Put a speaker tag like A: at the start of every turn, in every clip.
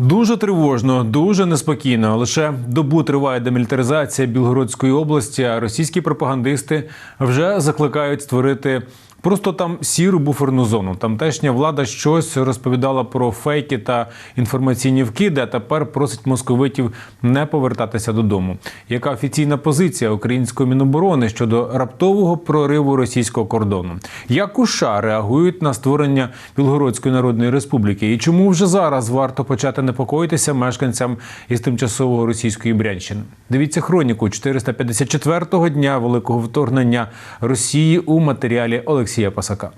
A: Дуже тривожно, дуже неспокійно. Лише добу триває демілітаризація Білгородської області, а російські пропагандисти вже закликають створити просто там сіру буферну зону. Тамтешня влада щось розповідала про фейки та інформаційні вкиди, а тепер просить московитів не повертатися додому. Яка офіційна позиція української Міноборони щодо раптового прориву російського кордону? Як у США реагують на створення Білгородської Народної Республіки? І чому вже зараз варто почати непокоїтися мешканцям із тимчасового російської Брянщини? Дивіться хроніку 454-го дня великого вторгнення Росії у матеріалі Олексія Пасака.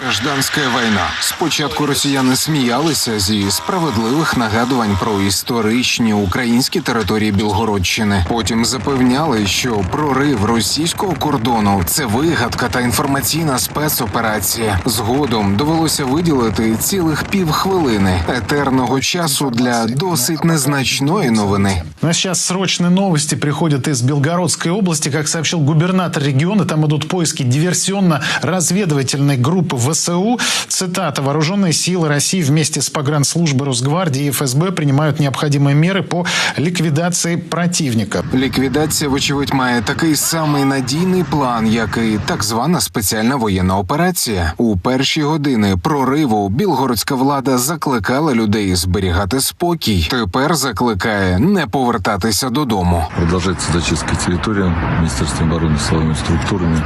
B: Гражданська війна. Спочатку росіяни сміялися зі справедливих нагадувань про історичні українські території Білгородщини. Потім запевняли, що прорив російського кордону – це вигадка та інформаційна спецоперація. Згодом довелося виділити цілих півхвилини етерного часу для досить незначної новини.
C: У нас сейчас срочные новости приходят из Белгородской области. Как сообщил губернатор региона, там идут поиски диверсионно-разведывательной группы ВСУ. Цитата: «Вооруженные силы России вместе с погранслужбой Росгвардии и ФСБ принимают необходимые меры по ликвидации противника».
B: Ліквідація, вочевидь, має такий самий надійний план, як і так звана спеціальна воєнна операція. У перші години прориву білгородська влада закликала людей зберігати спокій. Тепер закликає не повертатися додому.
D: Продолжается зачистка территории Министерством обороны силовыми структурами.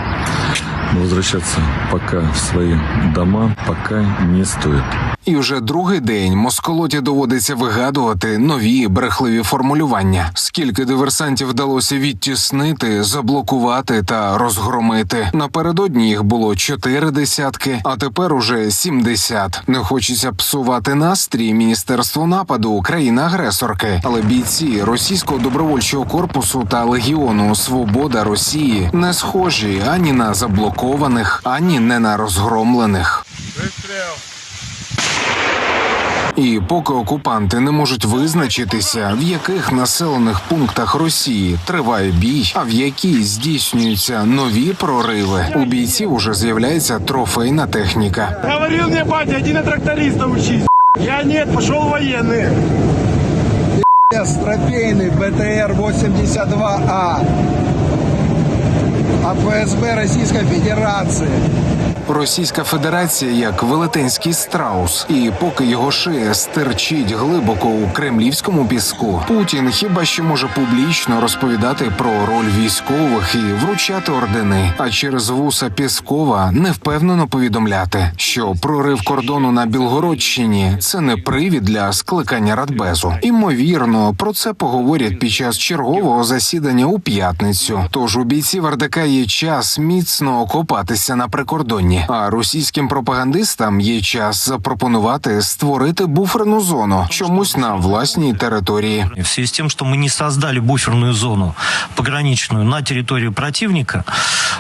D: Но возвращаться пока в свои дома пока не стоит.
B: І вже другий день москолоті доводиться вигадувати нові брехливі формулювання. Скільки диверсантів вдалося відтіснити, заблокувати та розгромити. Напередодні їх було 4 десятки, а тепер уже 70. Не хочеться псувати настрій Міністерству нападу країни-агресорки. Але бійці Російського добровольчого корпусу та Легіону «Свобода Росії» не схожі ані на заблокованих, ані не на розгромлених. І поки окупанти не можуть визначитися, в яких населених пунктах Росії триває бій, а в які здійснюються нові прориви, у бійців уже з'являється трофейна техніка.
E: Говорил мне батя, иди на тракториста учись. Я нет, пошел военный.
F: Трофейный БТР-82А от ФСБ Российской Федерации.
B: Російська Федерація як велетенський страус, і поки його шия стирчить глибоко у кремлівському піску, Путін хіба що може публічно розповідати про роль військових і вручати ордени, а через вуса Пєскова невпевнено повідомляти, що прорив кордону на Білгородщині – це не привід для скликання Радбезу. Імовірно, про це поговорять під час чергового засідання у п'ятницю. Тож у бійців РДК є час міцно окопатися на прикордонні. А російським пропагандистам є час запропонувати створити буферну зону чомусь на власній території.
G: В связи с тем, что мы не создали буферную зону пограничную на территории противника,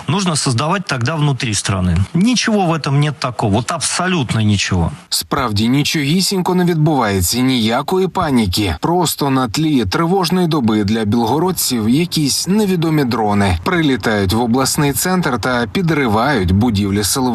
G: нужно создавать тогда внутри страны. Ничего в этом нет такого, вот абсолютно ничего.
B: Справді нічогісінько не відбувається, ніякої паніки. Просто на тлі тривожної доби для білгородців якісь невідомі дрони прилітають в обласний центр та підривають будівлі силовиків.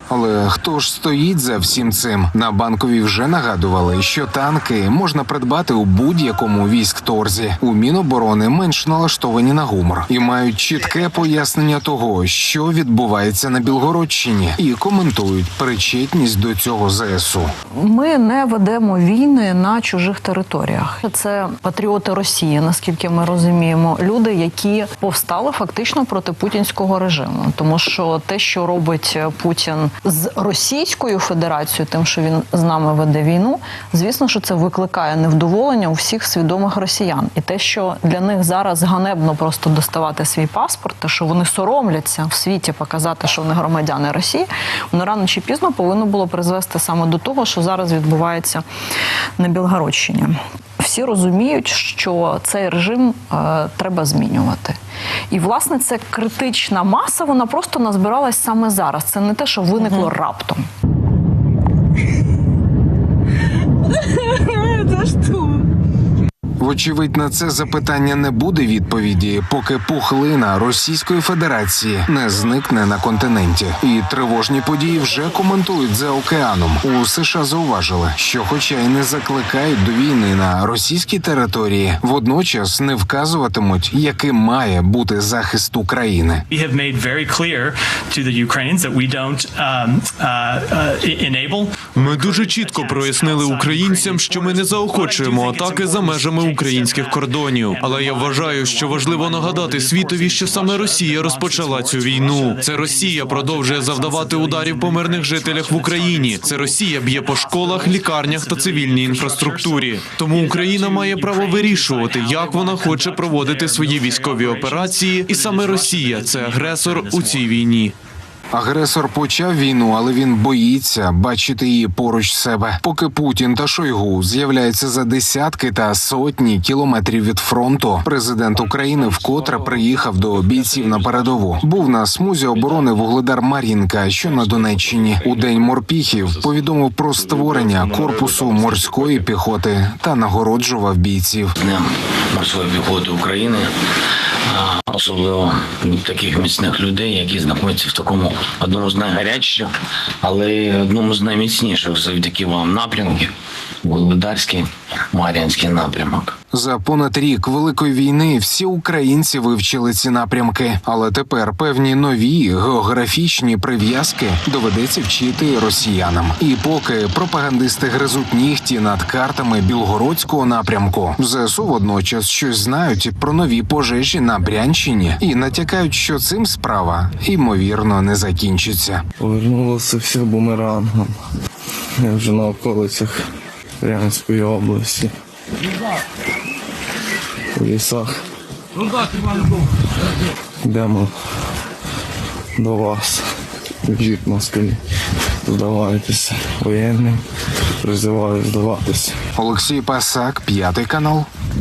B: Але хто ж стоїть за всім цим? На Банковій вже нагадували, що танки можна придбати у будь-якому військторзі. У Міноборони менш налаштовані на гумор і мають чітке пояснення того, що відбувається на Білгородщині, і коментують причетність до цього ЗСУ.
H: Ми не ведемо війни на чужих територіях. Це патріоти Росії, наскільки ми розуміємо, люди, які повстали фактично проти путінського режиму. Тому що те, що робить Путін з Російською Федерацією, тим, що він з нами веде війну, звісно, що це викликає невдоволення у всіх свідомих росіян. І те, що для них зараз ганебно просто доставати свій паспорт, те, що вони соромляться в світі показати, що вони громадяни Росії, воно рано чи пізно повинно було призвести саме до того, що зараз відбувається на Білгородщині. Всі розуміють, що цей режим треба змінювати. І, власне, це критична маса, вона просто назбиралась саме зараз. Це не те, що виникло раптом.
B: В Вочевидь, на це запитання не буде відповіді, поки пухлина Російської Федерації не зникне на континенті. І тривожні події вже коментують за океаном. У США зауважили, що хоча й не закликають до війни на російській території, водночас не вказуватимуть, яким має бути захист України.
I: We have made very clear to the Ukrainians that we don't enable.
J: Ми дуже чітко прояснили українцям, що ми не заохочуємо атаки за межами українських кордонів. Але я вважаю, що важливо нагадати світові, що саме Росія розпочала цю війну. Це Росія продовжує завдавати ударів по мирних жителях в Україні. Це Росія б'є по школах, лікарнях та цивільній інфраструктурі. Тому Україна має право вирішувати, як вона хоче проводити свої військові операції, і саме Росія – це агресор у цій війні.
B: Агресор почав війну, але він боїться бачити її поруч себе. Поки Путін та Шойгу з'являються за десятки та сотні кілометрів від фронту, президент України вкотре приїхав до бійців на передову. Був на смузі оборони вугледар Мар'їнка, що на Донеччині. У День морпіхів повідомив про створення корпусу морської піхоти та нагороджував бійців.
K: Днем морської піхоти України, особливо таких міцних людей, які знаходяться в такому одному з найгарячіших, але одному з найміцніших завдяки вам напрямків – Вугледарський, Мар'їнський напрямок.
B: За понад рік Великої війни всі українці вивчили ці напрямки, але тепер певні нові географічні прив'язки доведеться вчити росіянам. І поки пропагандисти гризуть нігті над картами Білгородського напрямку, ЗСУ водночас щось знають про нові пожежі на Брянщині і натякають, що цим справа, ймовірно, не закінчиться.
L: Повернулося все бумерангом. Я вже на околицях Брянської області. У лісах. Йдемо до вас. Біжіть москалі. Здавайтеся воєнним. Призиваю здаватися.
B: Олексій Пасак, 5 канал.